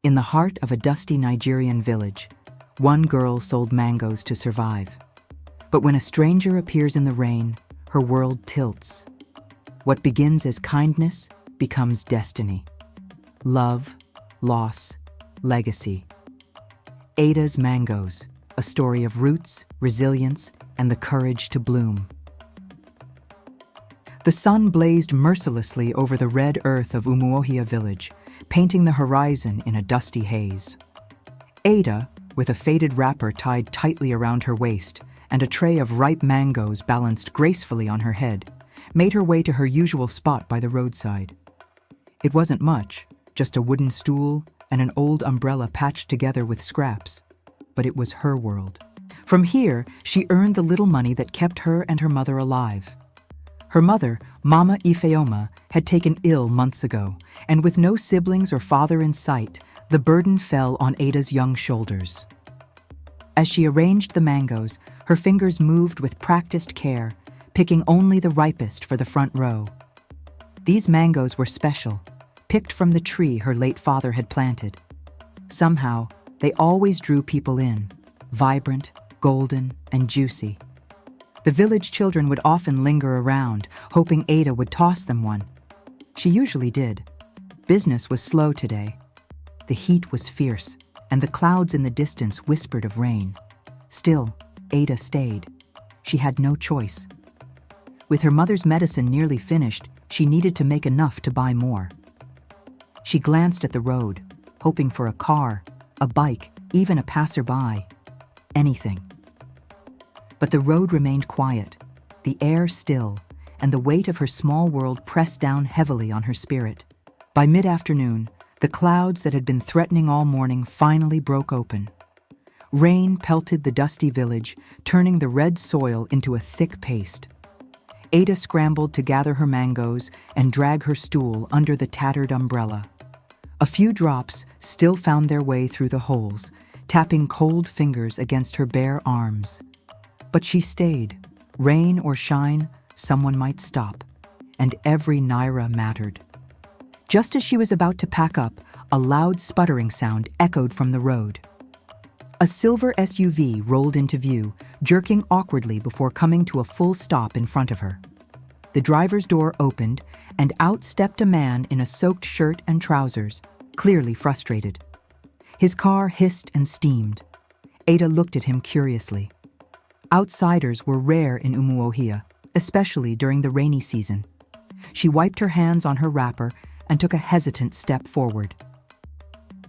In the heart of a dusty Nigerian village, one girl sold mangoes to survive. But when a stranger appears in the rain, her world tilts. What begins as kindness becomes destiny. Love, loss, legacy. Ada's Mangoes, a story of roots, resilience, and the courage to bloom. The sun blazed mercilessly over the red earth of Umuohia village, painting the horizon in a dusty haze. Ada, with a faded wrapper tied tightly around her waist and a tray of ripe mangoes balanced gracefully on her head, made her way to her usual spot by the roadside. It wasn't much, just a wooden stool and an old umbrella patched together with scraps, but it was her world. From here, she earned the little money that kept her and her mother alive. Her mother, Mama Ifeoma, had taken ill months ago, and with no siblings or father in sight, the burden fell on Ada's young shoulders. As she arranged the mangoes, her fingers moved with practiced care, picking only the ripest for the front row. These mangoes were special, picked from the tree her late father had planted. Somehow, they always drew people in, vibrant, golden, and juicy. The village children would often linger around, hoping Ada would toss them one. She usually did. Business was slow today. The heat was fierce, and the clouds in the distance whispered of rain. Still, Ada stayed. She had no choice. With her mother's medicine nearly finished, she needed to make enough to buy more. She glanced at the road, hoping for a car, a bike, even a passerby. Anything. But the road remained quiet, the air still, and the weight of her small world pressed down heavily on her spirit. By mid-afternoon, the clouds that had been threatening all morning finally broke open. Rain pelted the dusty village, turning the red soil into a thick paste. Ada scrambled to gather her mangoes and drag her stool under the tattered umbrella. A few drops still found their way through the holes, tapping cold fingers against her bare arms. But she stayed. Rain or shine, someone might stop, and every naira mattered. Just as she was about to pack up, a loud sputtering sound echoed from the road. A silver SUV rolled into view, jerking awkwardly before coming to a full stop in front of her. The driver's door opened, and out stepped a man in a soaked shirt and trousers, clearly frustrated. His car hissed and steamed. Ada looked at him curiously. Outsiders were rare in Umuohia, especially during the rainy season. She wiped her hands on her wrapper and took a hesitant step forward.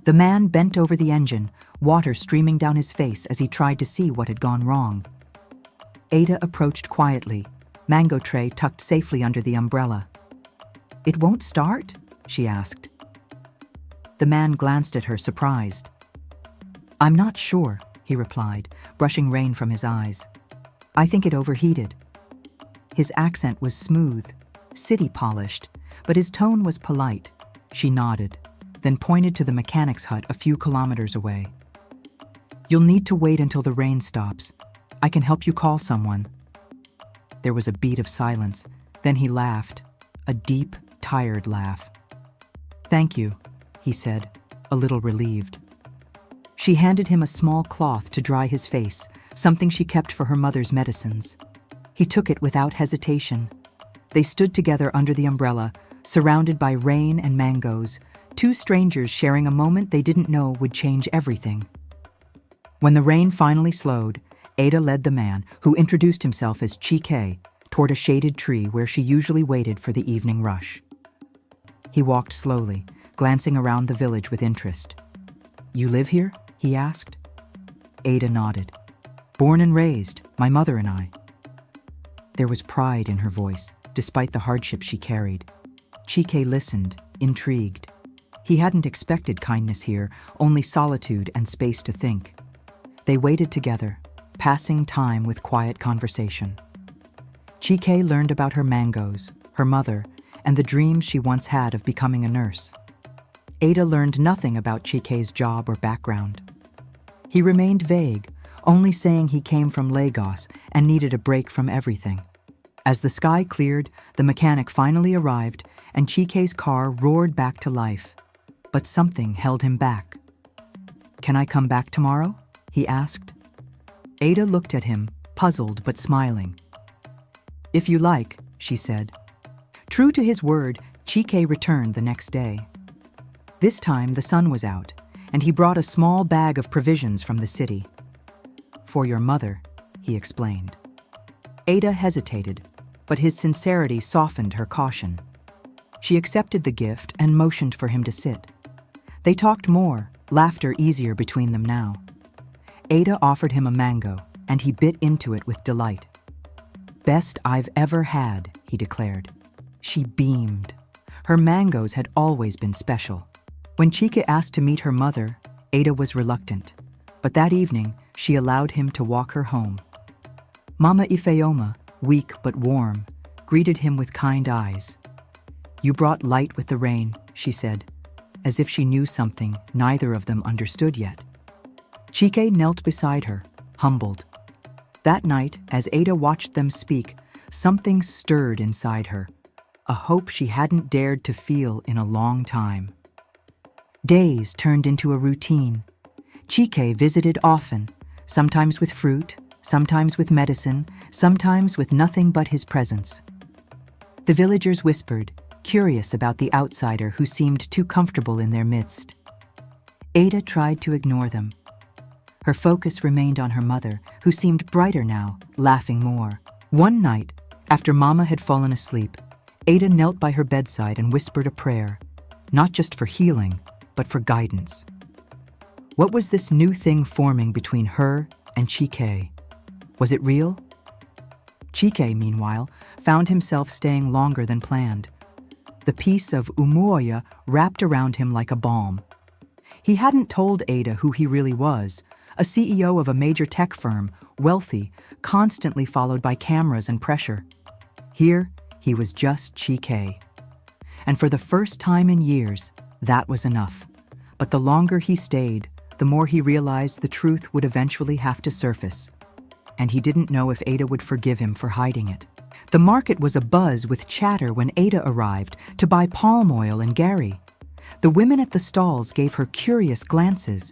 The man bent over the engine, water streaming down his face as he tried to see what had gone wrong. Ada approached quietly, mango tray tucked safely under the umbrella. "It won't start?" she asked. The man glanced at her, surprised. "I'm not sure," he replied, brushing rain from his eyes. "I think it overheated." His accent was smooth, city-polished, but his tone was polite. She nodded, then pointed to the mechanic's hut a few kilometers away. "You'll need to wait until the rain stops. I can help you call someone." There was a beat of silence. Then he laughed, a deep, tired laugh. "Thank you," he said, a little relieved. She handed him a small cloth to dry his face, something she kept for her mother's medicines. He took it without hesitation. They stood together under the umbrella, surrounded by rain and mangoes, two strangers sharing a moment they didn't know would change everything. When the rain finally slowed, Ada led the man, who introduced himself as Chike, toward a shaded tree where she usually waited for the evening rush. He walked slowly, glancing around the village with interest. "You live here?" he asked. Ada nodded. "Born and raised, my mother and I." There was pride in her voice, despite the hardship she carried. Chike listened, intrigued. He hadn't expected kindness here, only solitude and space to think. They waited together, passing time with quiet conversation. Chike learned about her mangoes, her mother, and the dreams she once had of becoming a nurse. Ada learned nothing about Chike's job or background. He remained vague, only saying he came from Lagos and needed a break from everything. As the sky cleared, the mechanic finally arrived, and Chike's car roared back to life. But something held him back. Can I come back tomorrow? He asked. Ada looked at him, puzzled but smiling. If you like, she said. True to his word, Chike returned the next day. This time the sun was out, and he brought a small bag of provisions from the city. For your mother, he explained. Ada hesitated, but his sincerity softened her caution. She accepted the gift and motioned for him to sit. They talked more, laughter easier between them now. Ada offered him a mango, and he bit into it with delight. Best I've ever had, he declared. She beamed. Her mangoes had always been special. When Chike asked to meet her mother, Ada was reluctant, but that evening she allowed him to walk her home. Mama Ifeoma, weak but warm, greeted him with kind eyes. You brought light with the rain, she said, as if she knew something neither of them understood yet. Chike knelt beside her, humbled. That night, as Ada watched them speak, something stirred inside her, a hope she hadn't dared to feel in a long time. Days turned into a routine. Chike visited often, sometimes with fruit, sometimes with medicine, sometimes with nothing but his presence. The villagers whispered, curious about the outsider who seemed too comfortable in their midst. Ada tried to ignore them. Her focus remained on her mother, who seemed brighter now, laughing more. One night, after Mama had fallen asleep, Ada knelt by her bedside and whispered a prayer, not just for healing, but for guidance. What was this new thing forming between her and Chike? Was it real? Chike, meanwhile, found himself staying longer than planned. The peace of Umuoya wrapped around him like a balm. He hadn't told Ada who he really was, a CEO of a major tech firm, wealthy, constantly followed by cameras and pressure. Here, he was just Chike. And for the first time in years, that was enough. But the longer he stayed, the more he realized the truth would eventually have to surface. And he didn't know if Ada would forgive him for hiding it. The market was abuzz with chatter when Ada arrived to buy palm oil and Gary. The women at the stalls gave her curious glances.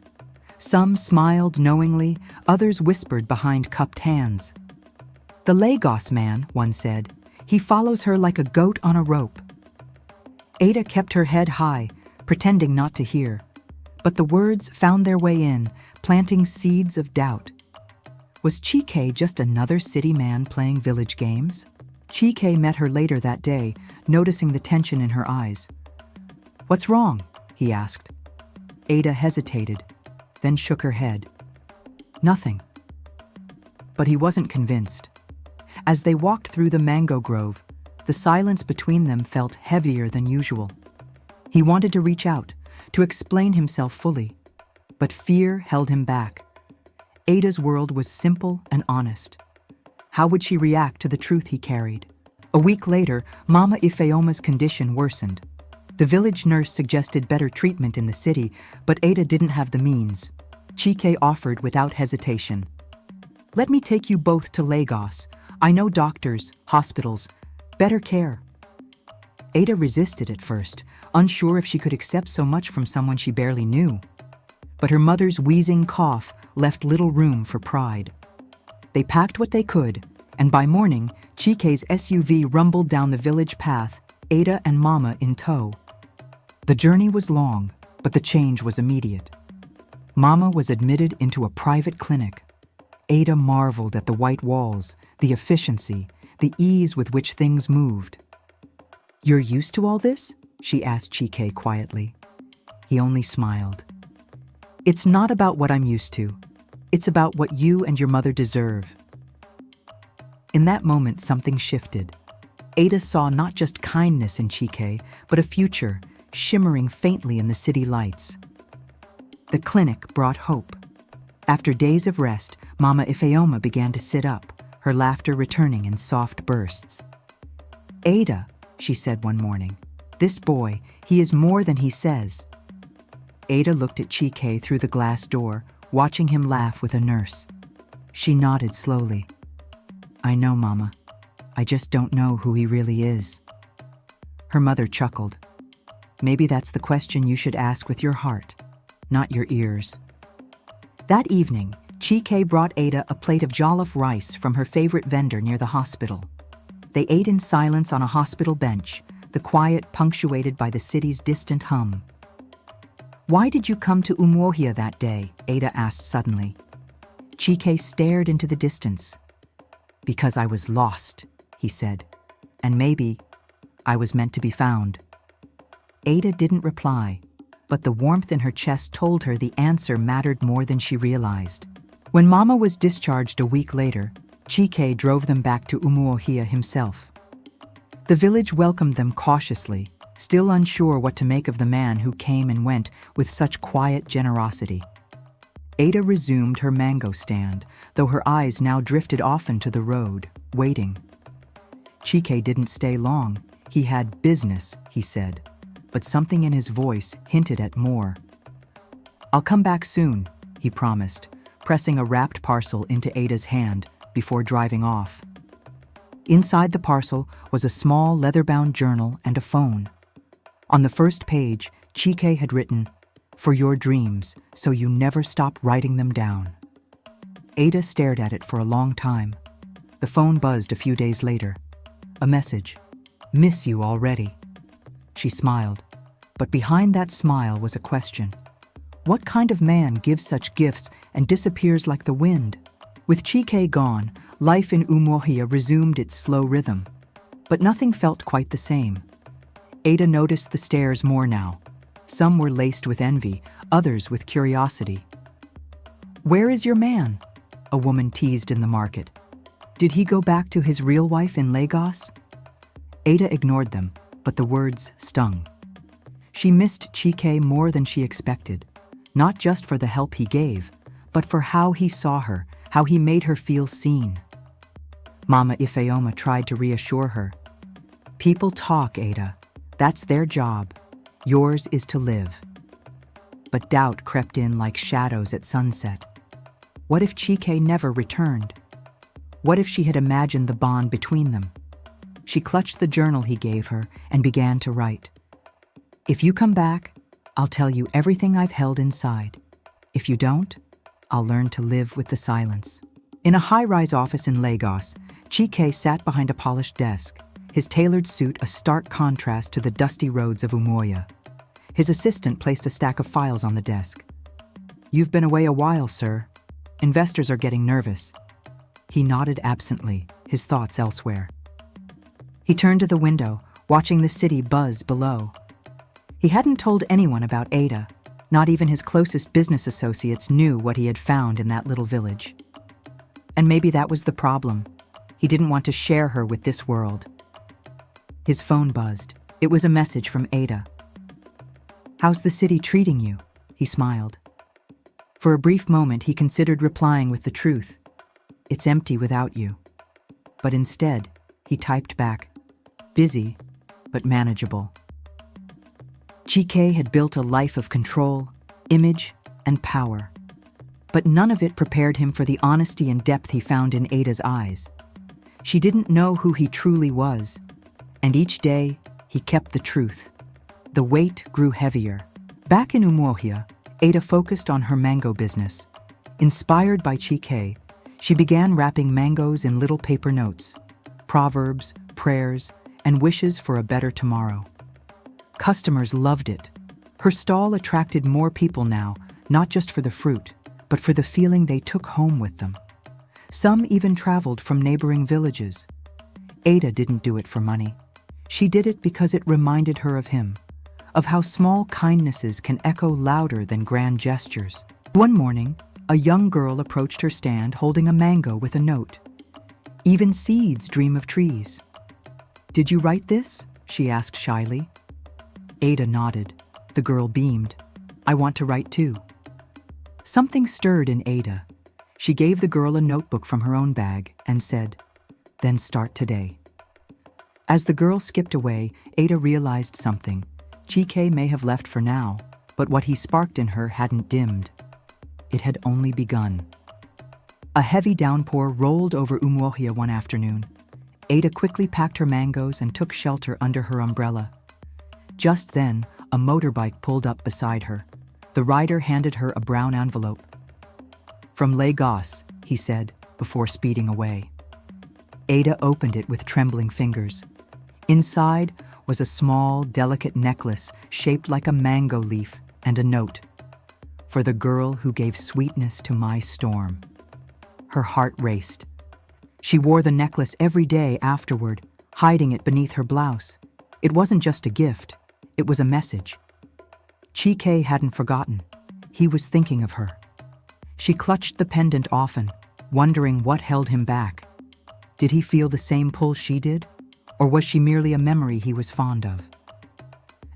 Some smiled knowingly, others whispered behind cupped hands. The Lagos man, one said, he follows her like a goat on a rope. Ada kept her head high, pretending not to hear. But the words found their way in, planting seeds of doubt. Was Chike just another city man playing village games? Chike met her later that day, noticing the tension in her eyes. What's wrong? He asked. Ada hesitated, then shook her head. Nothing. But he wasn't convinced. As they walked through the mango grove, the silence between them felt heavier than usual. He wanted to reach out, to explain himself fully, but fear held him back. Ada's world was simple and honest. How would she react to the truth he carried? A week later, Mama Ifeoma's condition worsened. The village nurse suggested better treatment in the city, but Ada didn't have the means. Chike offered without hesitation. Let me take you both to Lagos. I know doctors, hospitals, better care. Ada resisted at first, unsure if she could accept so much from someone she barely knew. But her mother's wheezing cough left little room for pride. They packed what they could, and by morning, Chike's SUV rumbled down the village path, Ada and Mama in tow. The journey was long, but the change was immediate. Mama was admitted into a private clinic. Ada marveled at the white walls, the efficiency, the ease with which things moved. You're used to all this? She asked Chike quietly. He only smiled. It's not about what I'm used to. It's about what you and your mother deserve. In that moment, something shifted. Ada saw not just kindness in Chike, but a future, shimmering faintly in the city lights. The clinic brought hope. After days of rest, Mama Ifeoma began to sit up, her laughter returning in soft bursts. Ada, she said one morning, this boy, he is more than he says. Ada looked at Chike through the glass door, watching him laugh with a nurse. She nodded slowly. I know, Mama. I just don't know who he really is. Her mother chuckled. Maybe that's the question you should ask with your heart, not your ears. That evening, Chike brought Ada a plate of jollof rice from her favorite vendor near the hospital. They ate in silence on a hospital bench, the quiet punctuated by the city's distant hum. "Why did you come to Umuohia that day?" Ada asked suddenly. Chike stared into the distance. "Because I was lost," he said, "and maybe I was meant to be found." Ada didn't reply, but the warmth in her chest told her the answer mattered more than she realized. When Mama was discharged a week later, Chike drove them back to Umuohia himself. The village welcomed them cautiously, still unsure what to make of the man who came and went with such quiet generosity. Ada resumed her mango stand, though her eyes now drifted often to the road, waiting. Chike didn't stay long. He had business, he said, but something in his voice hinted at more. "I'll come back soon," he promised, pressing a wrapped parcel into Ada's hand before driving off. Inside the parcel was a small leather-bound journal and a phone. On the first page, Chike had written, "For your dreams, so you never stop writing them down." Ada stared at it for a long time. The phone buzzed a few days later. A message, "Miss you already." She smiled, but behind that smile was a question. What kind of man gives such gifts and disappears like the wind? With Chike gone, life in Umuohia resumed its slow rhythm. But nothing felt quite the same. Ada noticed the stares more now. Some were laced with envy, others with curiosity. "Where is your man?" a woman teased in the market. "Did he go back to his real wife in Lagos?" Ada ignored them, but the words stung. She missed Chike more than she expected, not just for the help he gave, but for how he saw her, how he made her feel seen. Mama Ifeoma tried to reassure her. "People talk, Ada. That's their job. Yours is to live." But doubt crept in like shadows at sunset. What if Chike never returned? What if she had imagined the bond between them? She clutched the journal he gave her and began to write. "If you come back, I'll tell you everything I've held inside. If you don't, I'll learn to live with the silence." In a high-rise office in Lagos, Chike sat behind a polished desk, his tailored suit a stark contrast to the dusty roads of Umuohia. His assistant placed a stack of files on the desk. "You've been away a while, sir. Investors are getting nervous." He nodded absently, his thoughts elsewhere. He turned to the window, watching the city buzz below. He hadn't told anyone about Ada. Not even his closest business associates knew what he had found in that little village. And maybe that was the problem. He didn't want to share her with this world. His phone buzzed. It was a message from Ada. "How's the city treating you?" He smiled. For a brief moment, he considered replying with the truth. "It's empty without you." But instead, he typed back, "Busy, but manageable." Chike had built a life of control, image, and power. But none of it prepared him for the honesty and depth he found in Ada's eyes. She didn't know who he truly was, and each day he kept the truth. The weight grew heavier. Back in Umuohia, Ada focused on her mango business. Inspired by Chike, she began wrapping mangoes in little paper notes, proverbs, prayers, and wishes for a better tomorrow. Customers loved it. Her stall attracted more people now, not just for the fruit, but for the feeling they took home with them. Some even traveled from neighboring villages. Ada didn't do it for money. She did it because it reminded her of him, of how small kindnesses can echo louder than grand gestures. One morning, a young girl approached her stand holding a mango with a note. "Even seeds dream of trees." "Did you write this?" she asked shyly. Ada nodded. The girl beamed. "I want to write too." Something stirred in Ada. She gave the girl a notebook from her own bag and said, "Then start today." As the girl skipped away, Ada realized something. Chike may have left for now, but what he sparked in her hadn't dimmed. It had only begun. A heavy downpour rolled over Umuohia one afternoon. Ada quickly packed her mangoes and took shelter under her umbrella. Just then, a motorbike pulled up beside her. The rider handed her a brown envelope. From Lagos, he said, before speeding away. Ada opened it with trembling fingers. Inside was a small, delicate necklace shaped like a mango leaf and a note. For the girl who gave sweetness to my storm. Her heart raced. She wore the necklace every day afterward, hiding it beneath her blouse. It wasn't just a gift, it was a message. Chike hadn't forgotten. He was thinking of her. She clutched the pendant often, wondering what held him back. Did he feel the same pull she did? Or was she merely a memory he was fond of?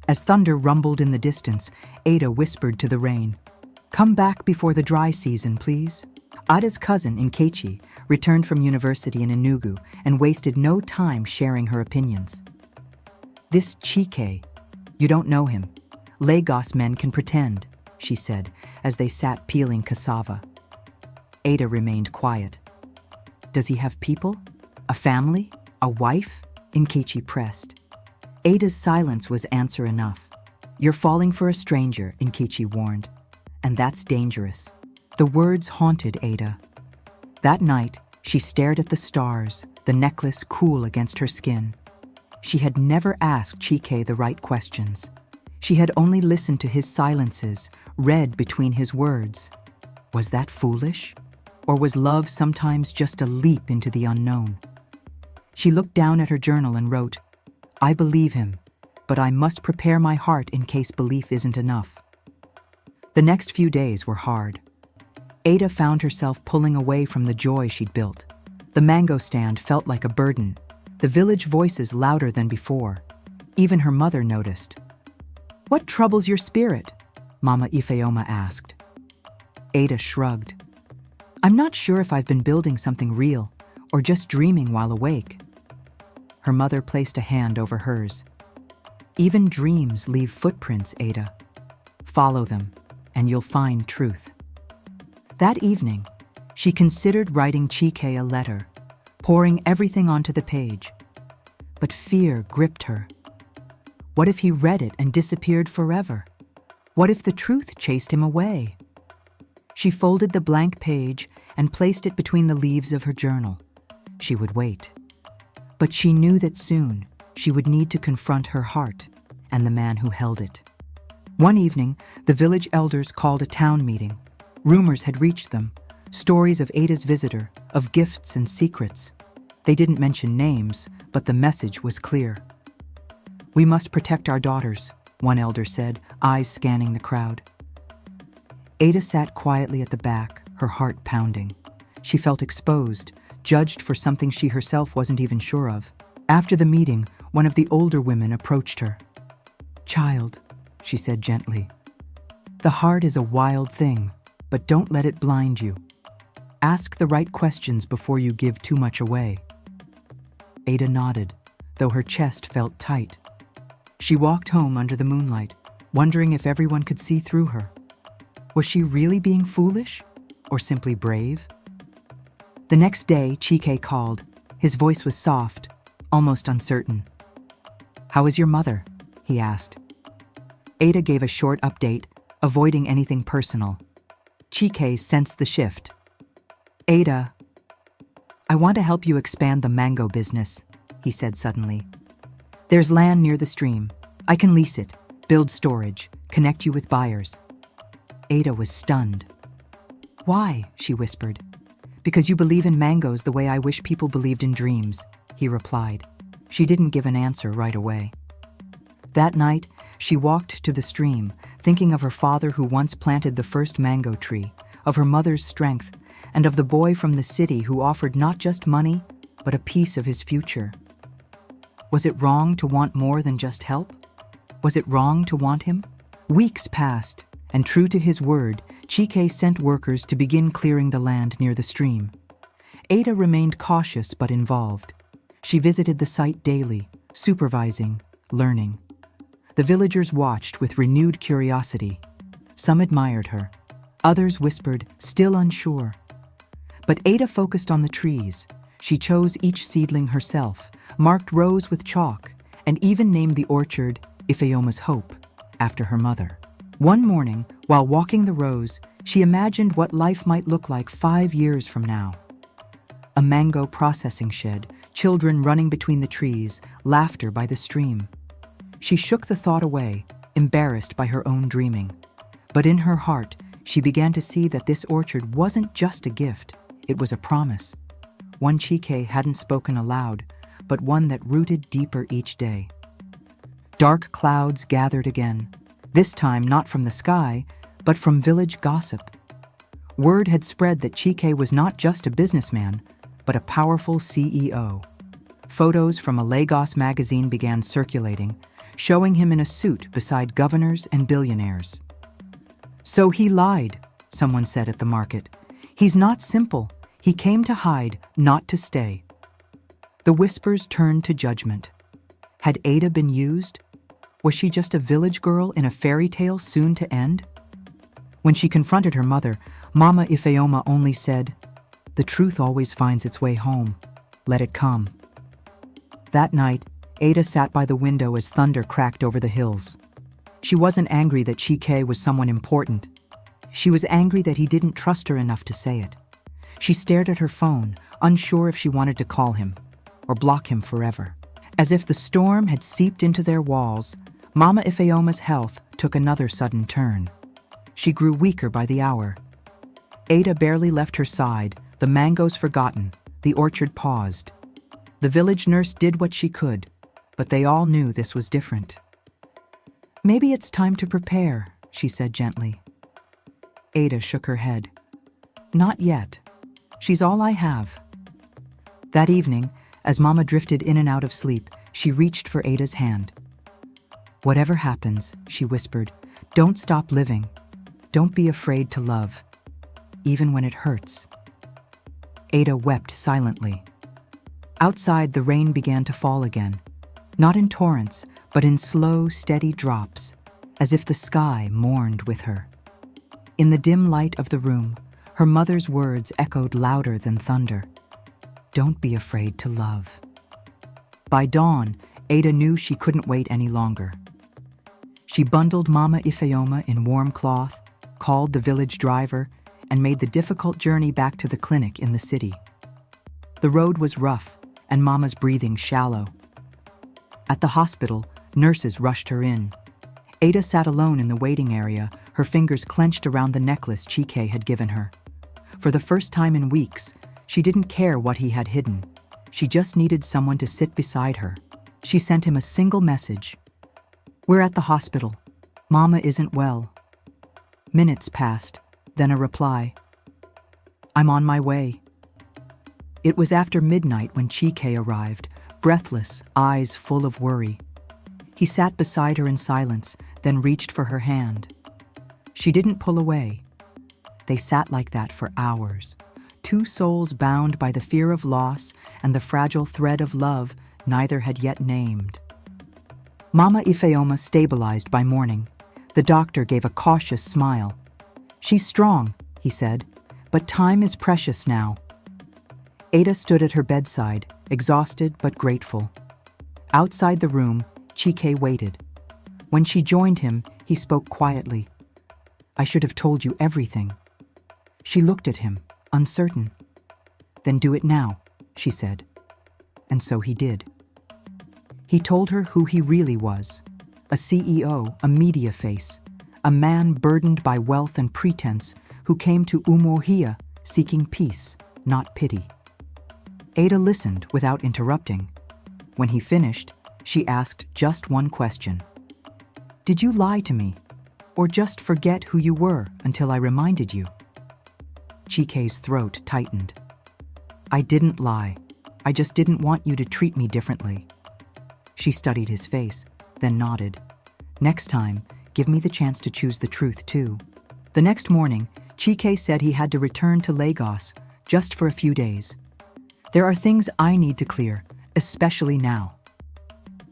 As thunder rumbled in the distance, Ada whispered to the rain, "Come back before the dry season, please." Ada's cousin, Nkechi, returned from university in Enugu and wasted no time sharing her opinions. "This Chike, you don't know him. Lagos men can pretend," she said as they sat peeling cassava. Ada remained quiet. "Does he have people? A family? A wife?" Nkechi pressed. Ada's silence was answer enough. "You're falling for a stranger," Nkechi warned. "And that's dangerous." The words haunted Ada. That night, she stared at the stars, the necklace cool against her skin. She had never asked Chike the right questions. She had only listened to his silences, read between his words. Was that foolish? Or was love sometimes just a leap into the unknown? She looked down at her journal and wrote, "I believe him, but I must prepare my heart in case belief isn't enough." The next few days were hard. Ada found herself pulling away from the joy she'd built. The mango stand felt like a burden, the village voices louder than before. Even her mother noticed. "What troubles your spirit?" Mama Ifeoma asked. Ada shrugged. "I'm not sure if I've been building something real or just dreaming while awake." Her mother placed a hand over hers. "Even dreams leave footprints, Ada. Follow them, and you'll find truth." That evening, she considered writing Chike a letter, pouring everything onto the page. But fear gripped her. What if he read it and disappeared forever? What if the truth chased him away? She folded the blank page and placed it between the leaves of her journal. She would wait. But she knew that soon she would need to confront her heart and the man who held it. One evening, the village elders called a town meeting. Rumors had reached them, stories of Ada's visitor, of gifts and secrets. They didn't mention names, but the message was clear. "We must protect our daughters," one elder said, eyes scanning the crowd. Ada sat quietly at the back, her heart pounding. She felt exposed, judged for something she herself wasn't even sure of. After the meeting, one of the older women approached her. "Child," she said gently, "the heart is a wild thing, but don't let it blind you. Ask the right questions before you give too much away." Ada nodded, though her chest felt tight. She walked home under the moonlight, wondering if everyone could see through her. Was she really being foolish, or simply brave? The next day, Chike called. His voice was soft, almost uncertain. "How is your mother?" he asked. Ada gave a short update, avoiding anything personal. Chike sensed the shift. "Ada, I want to help you expand the mango business," he said suddenly. "There's land near the stream. I can lease it, build storage, connect you with buyers." Ada was stunned. "Why?" she whispered. "Because you believe in mangoes the way I wish people believed in dreams," he replied. She didn't give an answer right away. That night, she walked to the stream, thinking of her father who once planted the first mango tree, of her mother's strength, and of the boy from the city who offered not just money, but a piece of his future. Was it wrong to want more than just help? Was it wrong to want him? Weeks passed, and true to his word, Chike sent workers to begin clearing the land near the stream. Ada remained cautious but involved. She visited the site daily, supervising, learning. The villagers watched with renewed curiosity. Some admired her. Others whispered, still unsure. But Ada focused on the trees. She chose each seedling herself, marked rows with chalk, and even named the orchard Ifeoma's Hope, after her mother. One morning, while walking the rows, She imagined what life might look like 5 years from now. A mango processing shed, children running between the trees, laughter by the stream. She shook the thought away, embarrassed by her own dreaming. But in her heart, she began to see that this orchard wasn't just a gift, it was a promise. One Chike hadn't spoken aloud, but one that rooted deeper each day. Dark clouds gathered again, this time not from the sky, but from village gossip. Word had spread that Chike was not just a businessman, but a powerful CEO. Photos from a Lagos magazine began circulating, showing him in a suit beside governors and billionaires. "So he lied," someone said at the market. "He's not simple. He came to hide, not to stay." The whispers turned to judgment. Had Ada been used? Was she just a village girl in a fairy tale soon to end? When she confronted her mother, Mama Ifeoma only said, "The truth always finds its way home. Let it come." That night, Ada sat by the window as thunder cracked over the hills. She wasn't angry that Chike was someone important. She was angry that he didn't trust her enough to say it. She stared at her phone, unsure if she wanted to call him or block him forever. As if the storm had seeped into their walls, Mama Ifeoma's health took another sudden turn. She grew weaker by the hour. Ada barely left her side, the mangoes forgotten, the orchard paused. The village nurse did what she could, but they all knew this was different. "Maybe it's time to prepare," she said gently. Ada shook her head. "Not yet. She's all I have." That evening, as Mama drifted in and out of sleep, she reached for Ada's hand. "Whatever happens," she whispered, "don't stop living. Don't be afraid to love, even when it hurts." Ada wept silently. Outside, the rain began to fall again, not in torrents, but in slow, steady drops, as if the sky mourned with her. In the dim light of the room, her mother's words echoed louder than thunder. "Don't be afraid to love." By dawn, Ada knew she couldn't wait any longer. She bundled Mama Ifeoma in warm cloth, called the village driver, and made the difficult journey back to the clinic in the city. The road was rough, and Mama's breathing shallow. At the hospital, nurses rushed her in. Ada sat alone in the waiting area, her fingers clenched around the necklace Chike had given her. For the first time in weeks, she didn't care what he had hidden. She just needed someone to sit beside her. She sent him a single message. "We're at the hospital. Mama isn't well." Minutes passed, then a reply. "I'm on my way." It was after midnight when Chike arrived, breathless, eyes full of worry. He sat beside her in silence, then reached for her hand. She didn't pull away. They sat like that for hours, two souls bound by the fear of loss and the fragile thread of love neither had yet named. Mama Ifeoma stabilized by morning. The doctor gave a cautious smile. "She's strong," he said, "but time is precious now." Ada stood at her bedside, exhausted but grateful. Outside the room, Chike waited. When she joined him, he spoke quietly. "I should have told you everything." She looked at him, uncertain. "Then do it now," she said. And so he did. He told her who he really was, a CEO, a media face, a man burdened by wealth and pretense who came to Umuohia seeking peace, not pity. Ada listened without interrupting. When he finished, she asked just one question. "Did you lie to me, or just forget who you were until I reminded you?" Chike's throat tightened. "I didn't lie. I just didn't want you to treat me differently." She studied his face, then nodded. "Next time, give me the chance to choose the truth too." The next morning, Chike said he had to return to Lagos, just for a few days. "There are things I need to clear, especially now."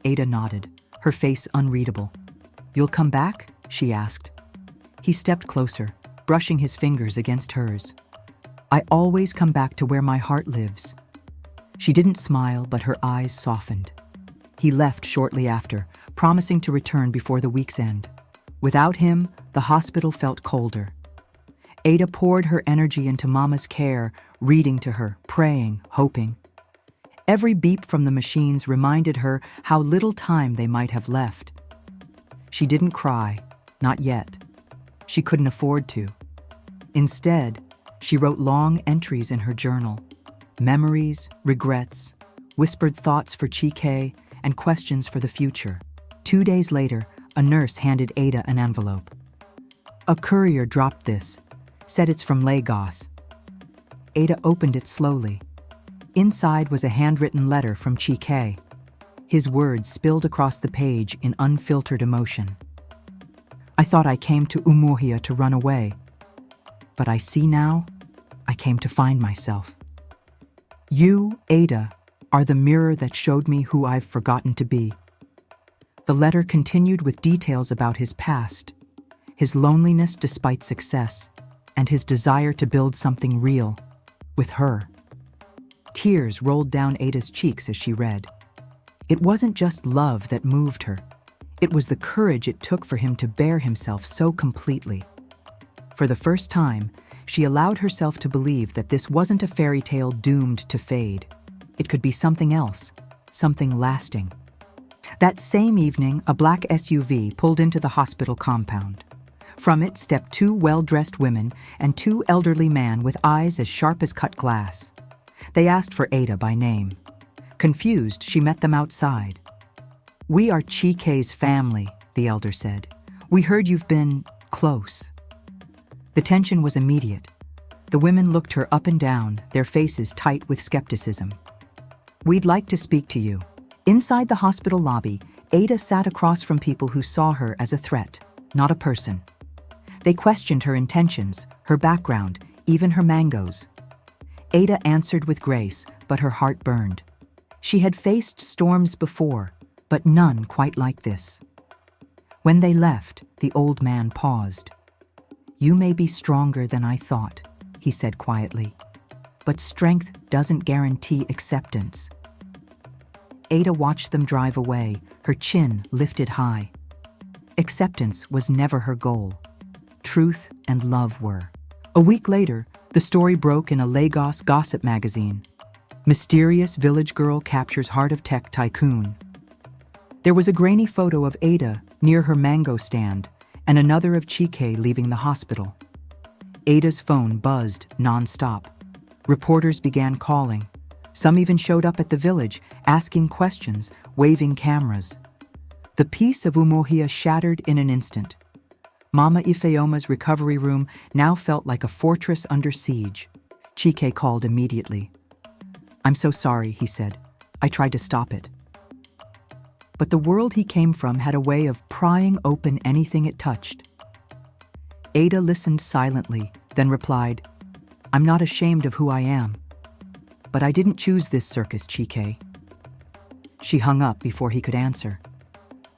Ada nodded, her face unreadable. "You'll come back?" she asked. He stepped closer, brushing his fingers against hers. "I always come back to where my heart lives." She didn't smile, but her eyes softened. He left shortly after, promising to return before the week's end. Without him, the hospital felt colder. Ada poured her energy into Mama's care, reading to her, praying, hoping. Every beep from the machines reminded her how little time they might have left. She didn't cry, not yet. She couldn't afford to. Instead, she wrote long entries in her journal. Memories, regrets, whispered thoughts for Chike, and questions for the future. 2 days later, a nurse handed Ada an envelope. A courier dropped this, said it's from Lagos. Ada opened it slowly. Inside was a handwritten letter from Chike. His words spilled across the page in unfiltered emotion. I thought I came to Umuahia to run away. But I see now, I came to find myself. You, Ada, are the mirror that showed me who I've forgotten to be. The letter continued with details about his past, his loneliness despite success, and his desire to build something real with her. Tears rolled down Ada's cheeks as she read. It wasn't just love that moved her. It was the courage it took for him to bear himself so completely. For the first time, she allowed herself to believe that this wasn't a fairy tale doomed to fade. It could be something else, something lasting. That same evening, a black SUV pulled into the hospital compound. From it stepped 2 well-dressed women and 2 elderly men with eyes as sharp as cut glass. They asked for Ada by name. Confused, she met them outside. We are Chike's family, the elder said. We heard you've been close. The tension was immediate. The women looked her up and down, their faces tight with skepticism. We'd like to speak to you. Inside the hospital lobby, Ada sat across from people who saw her as a threat, not a person. They questioned her intentions, her background, even her mangoes. Ada answered with grace, but her heart burned. She had faced storms before, but none quite like this. When they left, the old man paused. You may be stronger than I thought, he said quietly, but strength doesn't guarantee acceptance. Ada watched them drive away, her chin lifted high. Acceptance was never her goal. Truth and love were. A week later, the story broke in a Lagos gossip magazine. Mysterious village girl captures heart of tech tycoon. There was a grainy photo of Ada near her mango stand and another of Chike leaving the hospital. Ada's phone buzzed non-stop. Reporters began calling. Some even showed up at the village, asking questions, waving cameras. The peace of Umuahia shattered in an instant. Mama Ifeoma's recovery room now felt like a fortress under siege. Chike called immediately. I'm so sorry, he said. I tried to stop it. But the world he came from had a way of prying open anything it touched. Ada listened silently, then replied, I'm not ashamed of who I am. But I didn't choose this circus, Chike. She hung up before he could answer.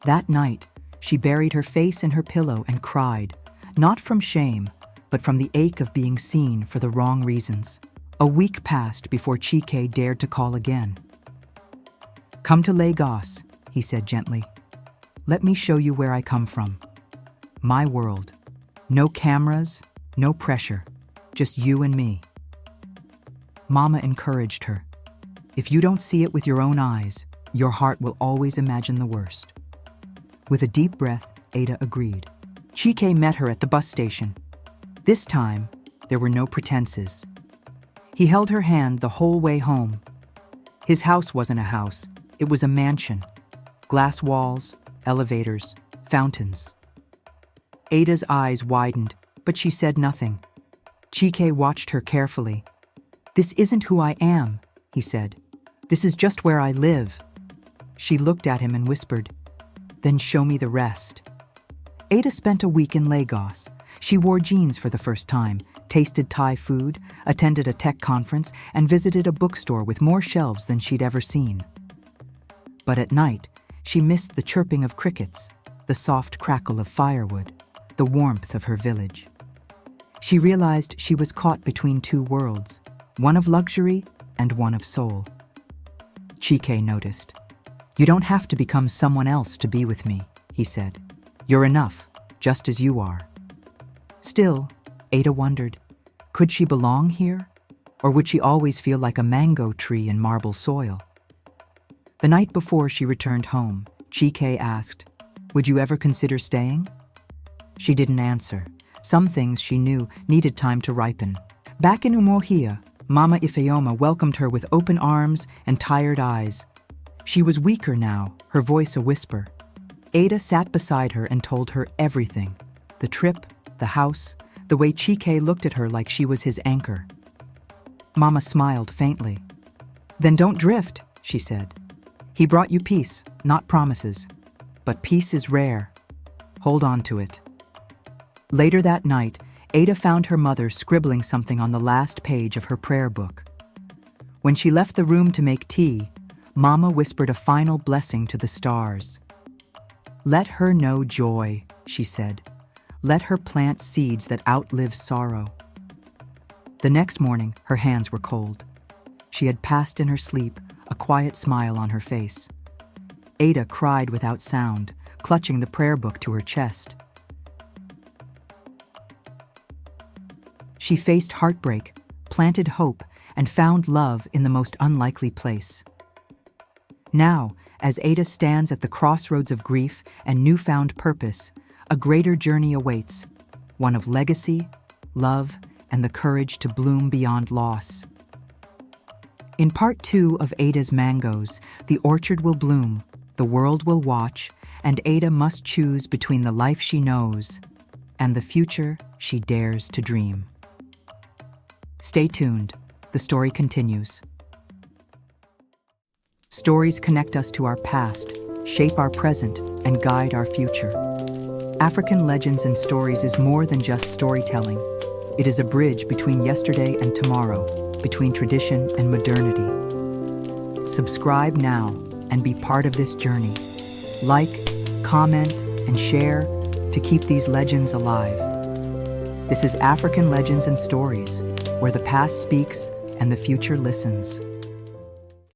That night, she buried her face in her pillow and cried, not from shame, but from the ache of being seen for the wrong reasons. A week passed before Chike dared to call again. Come to Lagos, he said gently. Let me show you where I come from. My world. No cameras, no pressure, just you and me. Mama encouraged her. If you don't see it with your own eyes, your heart will always imagine the worst. With a deep breath, Ada agreed. Chike met her at the bus station. This time, there were no pretenses. He held her hand the whole way home. His house wasn't a house, it was a mansion. Glass walls, elevators, fountains. Ada's eyes widened, but she said nothing. Chike watched her carefully. This isn't who I am, he said. This is just where I live. She looked at him and whispered, Then show me the rest. Ada spent a week in Lagos. She wore jeans for the first time, tasted Thai food, attended a tech conference, and visited a bookstore with more shelves than she'd ever seen. But at night, she missed the chirping of crickets, the soft crackle of firewood, the warmth of her village. She realized she was caught between 2 worlds, one of luxury and one of soul. Chike noticed. You don't have to become someone else to be with me, he said. You're enough, just as you are. Still, Ada wondered, could she belong here? Or would she always feel like a mango tree in marble soil? The night before she returned home, Chike asked, "Would you ever consider staying?" She didn't answer. Some things she knew needed time to ripen. Back in Umuohia, Mama Ifeoma welcomed her with open arms and tired eyes. She was weaker now, her voice a whisper. Ada sat beside her and told her everything. The trip, the house, the way Chike looked at her like she was his anchor. Mama smiled faintly. "Then don't drift," she said. "He brought you peace, not promises. But peace is rare. Hold on to it." Later that night, Ada found her mother scribbling something on the last page of her prayer book. When she left the room to make tea, Mama whispered a final blessing to the stars. "Let her know joy," she said. "Let her plant seeds that outlive sorrow." The next morning, her hands were cold. She had passed in her sleep, a quiet smile on her face. Ada cried without sound, clutching the prayer book to her chest. She faced heartbreak, planted hope, and found love in the most unlikely place. Now, as Ada stands at the crossroads of grief and newfound purpose, a greater journey awaits, one of legacy, love, and the courage to bloom beyond loss. In part 2 of Ada's Mangoes, the orchard will bloom, the world will watch, and Ada must choose between the life she knows and the future she dares to dream. Stay tuned. The story continues. Stories connect us to our past, shape our present, and guide our future. African Legends and Stories is more than just storytelling. It is a bridge between yesterday and tomorrow, between tradition and modernity. Subscribe now and be part of this journey. Like, comment, and share to keep these legends alive. This is African Legends and Stories, where the past speaks and the future listens.